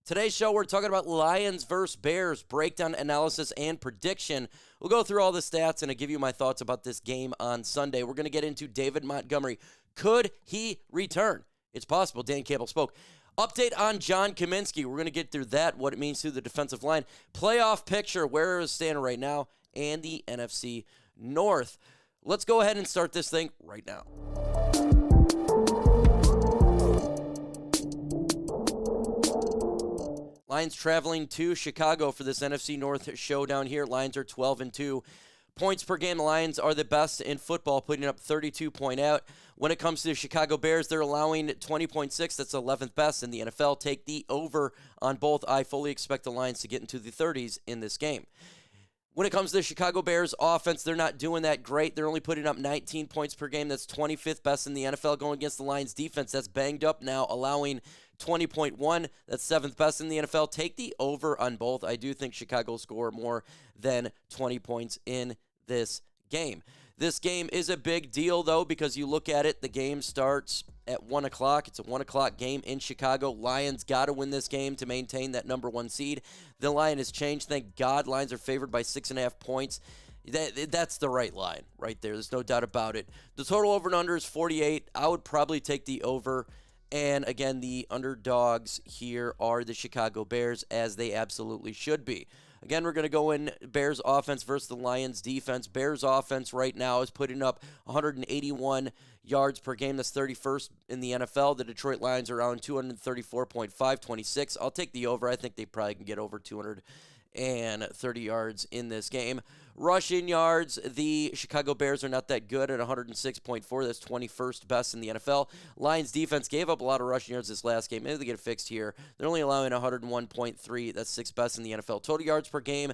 Today's show, we're talking about Lions versus Bears, breakdown, analysis, and prediction. We'll go through all the stats and I'll give you my thoughts about this game on Sunday. We're going to get into David Montgomery. Could he return? It's possible. Dan Campbell spoke. Update on John Cominsky. We're going to get through that, what it means to the defensive line. Playoff picture, where is standing right now, and the NFC North. Let's go ahead and start this thing right now. Lions traveling to Chicago for this NFC North showdown here. Lions are 12-2. Points per game, the Lions are the best in football, putting up 32 point out. When it comes to the Chicago Bears, they're allowing 20.6. That's 11th best in the NFL. Take the over on both. I fully expect the Lions to get into the 30s in this game. When it comes to the Chicago Bears offense, they're not doing that great. They're only putting up 19 points per game. That's 25th best in the NFL. Going against the Lions defense, that's banged up now, allowing 20.1. That's 7th best in the NFL. Take the over on both. I do think Chicago will score more than 20 points in this game. This game is a big deal, though, because you look at it, the game starts at 1 o'clock. It's a 1 o'clock game in Chicago. Lions got to win this game to maintain that number one seed. The line has changed. Thank God. Lions are favored by 6.5 points. That's the right line right there. There's no doubt about it. The total over and under is 48. I would probably take the over. And again, the underdogs here are the Chicago Bears, as they absolutely should be. Again, we're going to go in Bears offense versus the Lions defense. Bears offense right now is putting up 181 yards per game. That's 31st in the NFL. The Detroit Lions are around 234.5, 26. I'll take the over. I think they probably can get over 230 yards in this game. Rushing yards, the Chicago Bears are not that good at 106.4. That's 21st best in the NFL. Lions defense gave up a lot of rushing yards this last game. Maybe they get it fixed here. They're only allowing 101.3. That's 6th best in the NFL. Total yards per game,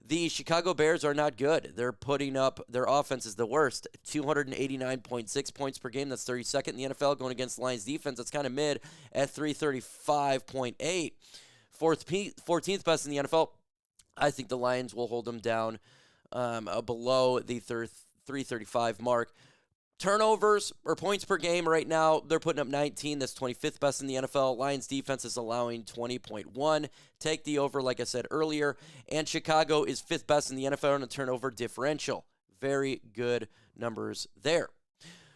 the Chicago Bears are not good. They're putting up, their offense is the worst, 289.6 points per game. That's 32nd in the NFL. Going against the Lions defense, that's kind of mid at 335.8. 14th best in the NFL. I think the Lions will hold them down below the 335 mark. Turnovers or points per game right now, they're putting up 19. That's 25th best in the NFL. Lions defense is allowing 20.1. Take the over, like I said earlier. And Chicago is 5th best in the NFL on a turnover differential. Very good numbers there.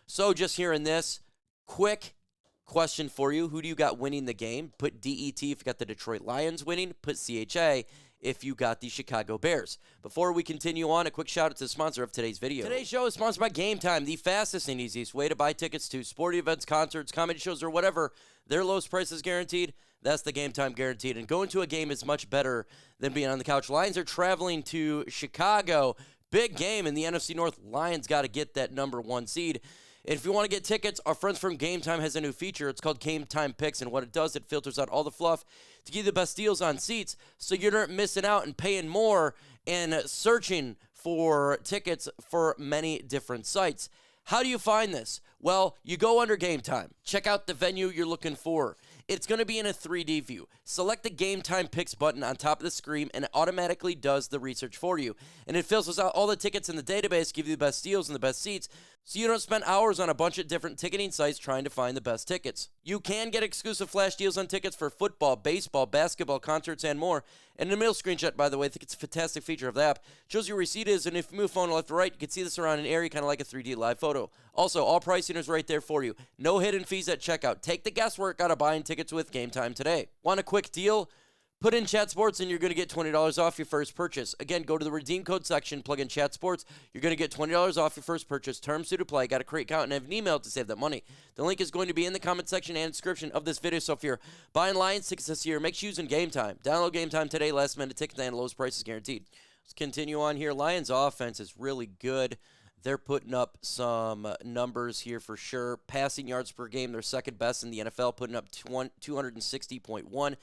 So just hearing this, quick question for you. Who do you got winning the game? Put DET if you got the Detroit Lions winning. Put CHA if you got the Chicago Bears. Before we continue on, a quick shout out to the sponsor of today's video. Today's show is sponsored by Game Time, the fastest and easiest way to buy tickets to sporting events, concerts, comedy shows, or whatever. Their lowest price is guaranteed. That's the Game Time guaranteed. And going to a game is much better than being on the couch. Lions are traveling to Chicago. Big game in the NFC North. Lions got to get that number one seed. If you want to get tickets, our friends from Game Time has a new feature. It's called Game Time Picks, and what it does, it filters out all the fluff to give you the best deals on seats so you're not missing out and paying more and searching for tickets for many different sites. How do you find this? Well, you go under Game Time. Check out the venue you're looking for. It's going to be in a 3D view. Select the Game Time Picks button on top of the screen, and it automatically does the research for you. And it filters out all the tickets in the database, give you the best deals and the best seats, so you don't spend hours on a bunch of different ticketing sites trying to find the best tickets. You can get exclusive flash deals on tickets for football, baseball, basketball, concerts, and more. And the middle screenshot, by the way, I think it's a fantastic feature of the app. Shows you where your seat is, and if you move phone left to right, you can see this around an area, kind of like a 3D live photo. Also, all pricing is right there for you. No hidden fees at checkout. Take the guesswork out of buying tickets with Game Time today. Want a quick deal? Put in Chat Sports and you're going to get $20 off your first purchase. Again, go to the redeem code section, plug in Chat Sports. You're going to get $20 off your first purchase. Terms to apply. Got to create account and have an email to save that money. The link is going to be in the comment section and description of this video. So if you're buying Lions tickets this year, make sure you're using Game Time. Download Game Time today. Last minute ticket and lowest prices guaranteed. Let's continue on here. Lions offense is really good. They're putting up some numbers here for sure. Passing yards per game, they're second best in the NFL, putting up 260.1.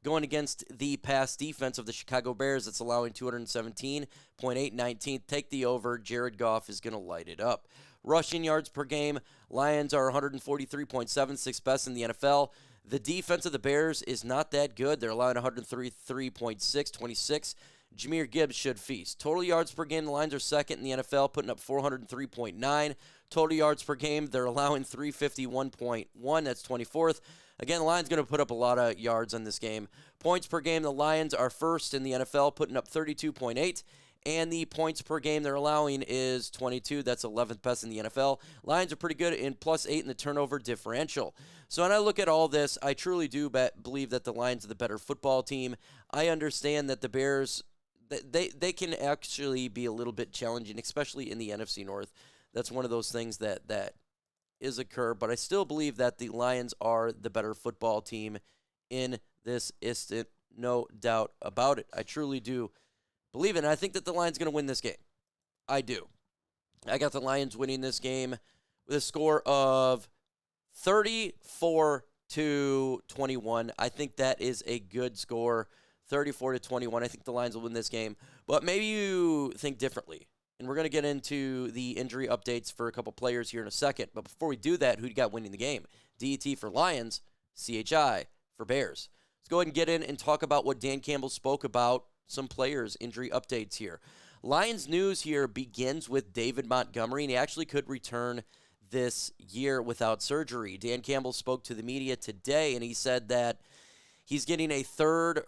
Going against the pass defense of the Chicago Bears, it's allowing 217.8, 19th. Take the over. Jared Goff is going to light it up. Rushing yards per game, Lions are 143.76, best in the NFL. The defense of the Bears is not that good. They're allowing 133.6, 26. Jahmyr Gibbs should feast. Total yards per game, the Lions are second in the NFL, putting up 403.9. Total yards per game, they're allowing 351.1. That's 24th. Again, the Lions going to put up a lot of yards in this game. Points per game, the Lions are first in the NFL, putting up 32.8. And the points per game they're allowing is 22. That's 11th best in the NFL. Lions are pretty good in +8 in the turnover differential. So when I look at all this, I truly do believe that the Lions are the better football team. I understand that the Bears, they can actually be a little bit challenging, especially in the NFC North. That's one of those things that is occur. But I still believe that the Lions are the better football team in this instant. No doubt about it. I truly do believe it. And I think that the Lions going to win this game. I do. I got the Lions winning this game with a score of 34-21. I think that is a good score. 34-21. I think the Lions will win this game. But maybe you think differently. And we're going to get into the injury updates for a couple players here in a second. But before we do that, who do you got winning the game? DET for Lions, CHI for Bears. Let's go ahead and get in and talk about what Dan Campbell spoke about. Some players' injury updates here. Lions news here begins with David Montgomery, and he actually could return this year without surgery. Dan Campbell spoke to the media today, and he said that he's getting a third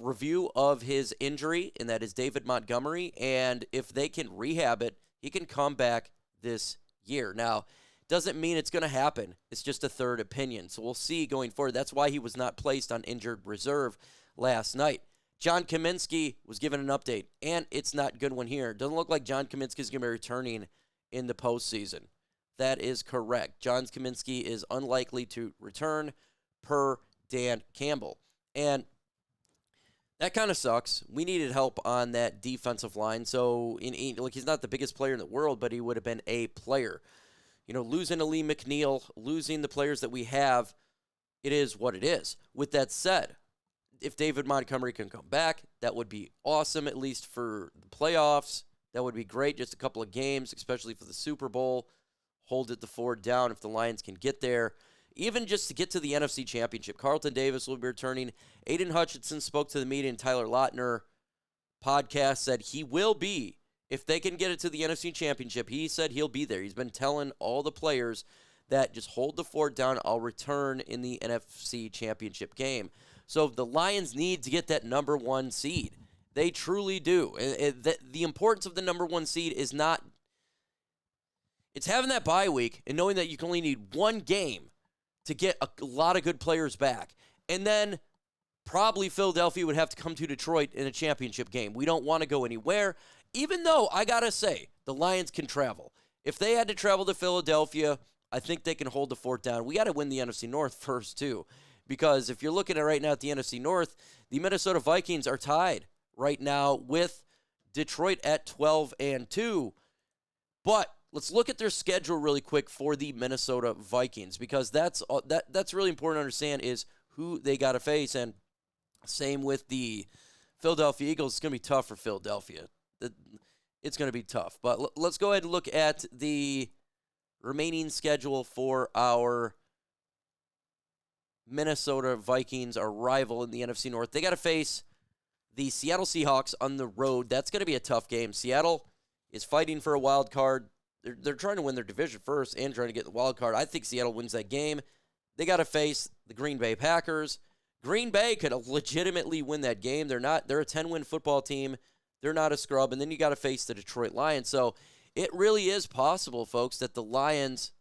review of his injury, and that is David Montgomery, and if they can rehab it, he can come back this year. Now, doesn't mean it's going to happen. It's just a third opinion, so we'll see going forward. That's why he was not placed on injured reserve last night. John Cominsky was given an update, and it's not a good one here. Doesn't look like John Cominsky is going to be returning in the postseason. That is correct. John Cominsky is unlikely to return per Dan Campbell. And that kind of sucks. We needed help on that defensive line. So, he's not the biggest player in the world, but he would have been a player. Losing a Lee McNeil, losing the players that we have, it is what it is. With that said, if David Montgomery can come back, that would be awesome, at least for the playoffs. That would be great. Just a couple of games, especially for the Super Bowl. Hold it the Ford down if the Lions can get there. Even just to get to the NFC Championship. Carlton Davis will be returning. Aiden Hutchinson spoke to the media, and Tyler Lautner podcast said he will be. If they can get it to the NFC Championship, he said he'll be there. He's been telling all the players that just hold the fort down. I'll return in the NFC Championship game. So the Lions need to get that number one seed. They truly do. The importance of the number one seed is not – it's having that bye week and knowing that you can only need one game to get a lot of good players back. And then probably Philadelphia would have to come to Detroit in a championship game. We don't want to go anywhere, even though I got to say the Lions can travel. If they had to travel to Philadelphia, I think they can hold the fort down. We got to win the NFC North first, too. Because if you're looking at right now at the NFC North, the Minnesota Vikings are tied right now with Detroit at 12-2. But let's look at their schedule really quick for the Minnesota Vikings, because that's really important to understand is who they got to face. And same with the Philadelphia Eagles. It's going to be tough for Philadelphia. It's going to be tough. But let's go ahead and look at the remaining schedule for our Minnesota Vikings, our rival in the NFC North. They got to face the Seattle Seahawks on the road. That's going to be a tough game. Seattle is fighting for a wild card. They're trying to win their division first and trying to get the wild card. I think Seattle wins that game. They got to face the Green Bay Packers. Green Bay could legitimately win that game. They're a 10-win football team. They're not a scrub. And then you got to face the Detroit Lions. So it really is possible, folks, that the Lions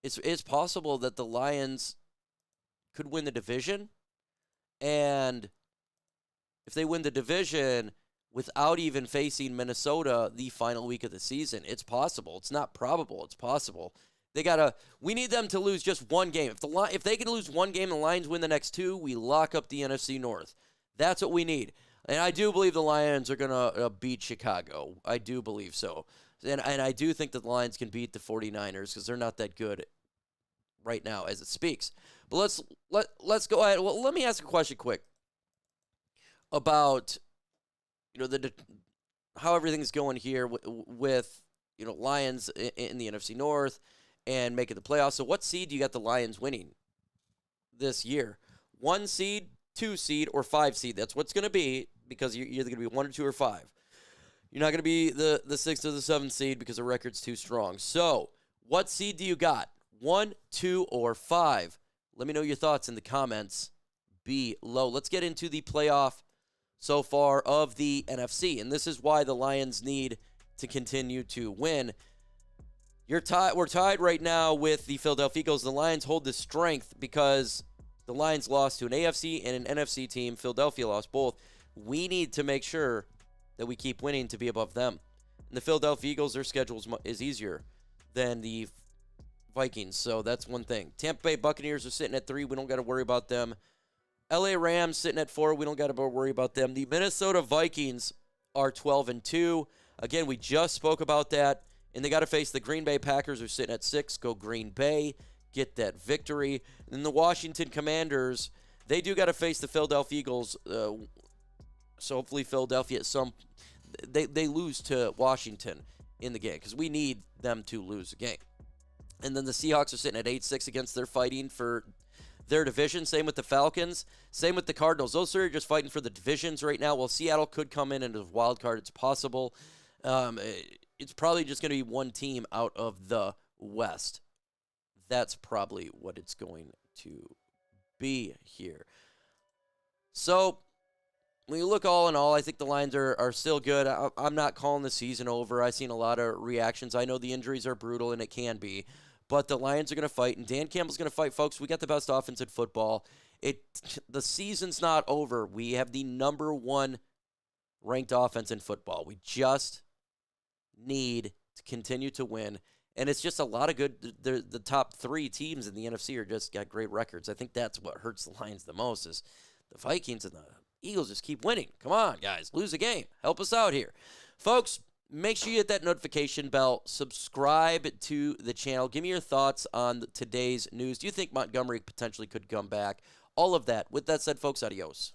it's possible that the Lions could win the division, and if they win the division without even facing Minnesota the final week of the season, it's possible. It's not probable. It's possible. We need them to lose just one game. If they can lose one game and the Lions win the next two, we lock up the NFC North. That's what we need. And I do believe the Lions are going to beat Chicago. I do believe so. And I do think that the Lions can beat the 49ers because they're not that good right now as it speaks. But let's go ahead. Well, let me ask a question quick about how everything's going here with Lions in the NFC North and making the playoffs. So what seed do you got the Lions winning this year? 1 seed, 2 seed, or 5 seed? That's what's going to be, because you're either going to be 1 or 2 or 5. You're not going to be the 6th or the 7th seed because the record's too strong. So what seed do you got? 1, 2, or 5 Let me know your thoughts in the comments below. Let's get into the playoff so far of the NFC, and this is why the Lions need to continue to win. We're tied right now with the Philadelphia Eagles. The Lions hold the strength because the Lions lost to an AFC and an NFC team. Philadelphia lost both. We need to make sure that we keep winning to be above them. And the Philadelphia Eagles, their schedule is easier than the Vikings, so that's one thing. Tampa Bay Buccaneers are sitting at 3. We don't got to worry about them. LA Rams sitting at 4. We don't got to worry about them. The Minnesota Vikings are 12-2. Again, we just spoke about that, and they got to face the Green Bay Packers, who are sitting at 6. Go Green Bay. Get that victory. And then the Washington Commanders, they do got to face the Philadelphia Eagles. So hopefully Philadelphia they lose to Washington in the game because we need them to lose the game. And then the Seahawks are sitting at 8-6 against their fighting for their division. Same with the Falcons. Same with the Cardinals. Those three are just fighting for the divisions right now. Well, Seattle could come in as a wild card. It's possible. It's probably just going to be one team out of the West. That's probably what it's going to be here. So when you look all in all, I think the Lions are still good. I'm not calling the season over. I've seen a lot of reactions. I know the injuries are brutal, and it can be. But the Lions are going to fight, and Dan Campbell's going to fight, folks. We got the best offense in football. The season's not over. We have the number 1 ranked offense in football. We just need to continue to win. And it's just a lot of good. The top 3 teams in the NFC are just got great records. I think that's what hurts the Lions the most is the Vikings and the Eagles just keep winning. Come on, guys. Lose a game. Help us out here. Folks, make sure you hit that notification bell. Subscribe to the channel. Give me your thoughts on today's news. Do you think Montgomery potentially could come back? All of that. With that said, folks, adios.